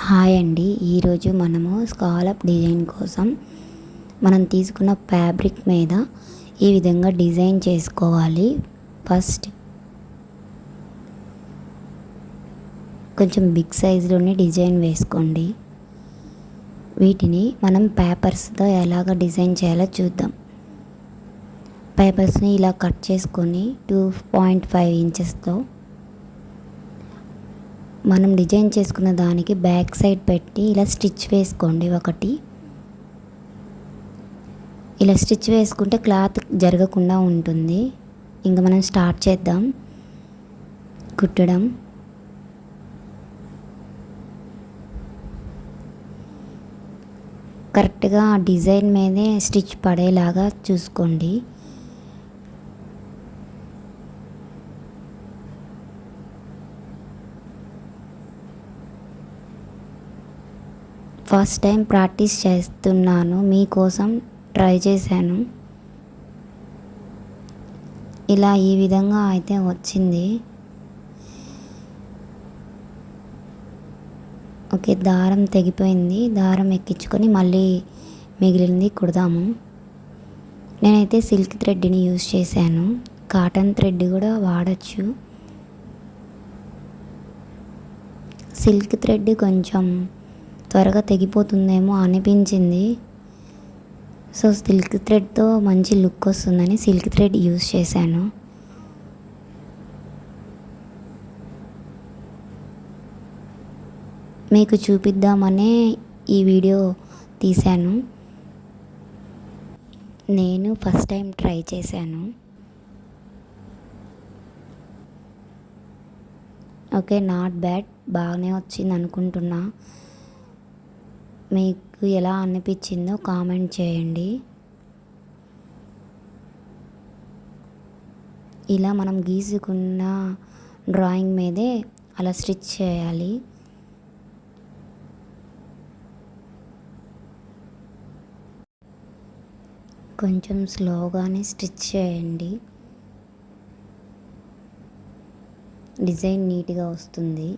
Hi అండి. ఈరోజు మనము స్కాలప్ డిజైన్ కోసం మనం తీసుకున్న ఫ్యాబ్రిక్ మీద ఈ విధంగా డిజైన్ చేసుకోవాలి. ఫస్ట్ కొంచెం బిగ్ సైజులోనే డిజైన్ వేసుకోండి. వీటిని మనం పేపర్స్తో ఎలాగ డిజైన్ చేయాలో చూద్దాం. పేపర్స్ని ఇలా కట్ చేసుకొని 2.5 ఇంచెస్తో మనం డిజైన్ చేసుకున్న దానికి బ్యాక్ సైడ్ పెట్టి ఇలా స్టిచ్ వేసుకోండి. ఇలా స్టిచ్ వేసుకుంటే క్లాత్ జరగకుండా ఉంటుంది. ఇంకా మనం స్టార్ట్ చేద్దాం కుట్టడం. కరెక్ట్గా డిజైన్ మీదే స్టిచ్ పడేలాగా చూసుకోండి. ఫస్ట్ టైం ప్రాక్టీస్ చేస్తున్నాను, మీకోసం ట్రై చేశాను. ఇలా ఈ విధంగా అయితే వచ్చింది. ఓకే, దారం తెగిపోయింది. దారం ఎక్కించుకొని మళ్ళీ మిగిలింది కుడదాము. నేనైతే సిల్క్ థ్రెడ్ని యూజ్ చేశాను. కాటన్ థ్రెడ్ కూడా వాడచ్చు. సిల్క్ థ్రెడ్ కొంచెం త్వరగా తెగిపోతుందేమో అనిపించింది. సో సిల్క్ థ్రెడ్తో మంచి లుక్ వస్తుందని సిల్క్ థ్రెడ్ యూజ్ చేశాను. మీకు చూపిద్దామనే ఈ వీడియో తీశాను. నేను ఫస్ట్ టైం ట్రై చేశాను. ఓకే, నాట్ బ్యాడ్, బాగానే వచ్చింది అనుకుంటున్నా. మీకు ఎలా అనిపించిందో కామెంట్ చేయండి. ఇలా మనం గీసుకున్న డ్రాయింగ్ మీదే అలా స్టిచ్ చేయాలి. కొంచెం స్లోగానే స్టిచ్ చేయండి. డిజైన్ నీట్గా వస్తుంది,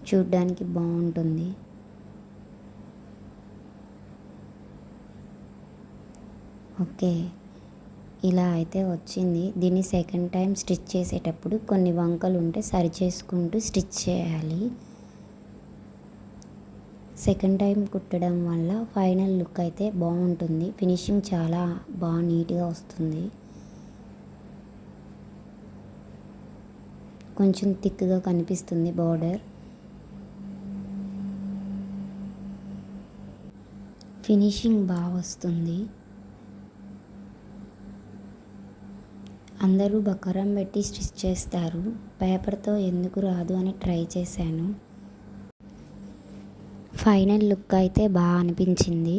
చూడ్డానికి బాగుంటుంది. ఓకే, ఇలా అయితే వచ్చింది. దీన్ని సెకండ్ టైం స్టిచ్ చేసేటప్పుడు కొన్ని వంకలు ఉంటే సరి చేసుకుంటూ స్టిచ్ చేయాలి. సెకండ్ టైం కుట్టడం వల్ల ఫైనల్ లుక్ అయితే బాగుంటుంది. ఫినిషింగ్ చాలా బాగా నీట్గా వస్తుంది. కొంచెం థిక్గా కనిపిస్తుంది బార్డర్. ఫినిషింగ్ బాగా వస్తుంది. అందరూ బకరం పెట్టి స్టిచ్ చేస్తారు, పేపర్తో ఎందుకు రాదు అని ట్రై చేశాను. ఫైనల్ లుక్ అయితే బాగా అనిపించింది.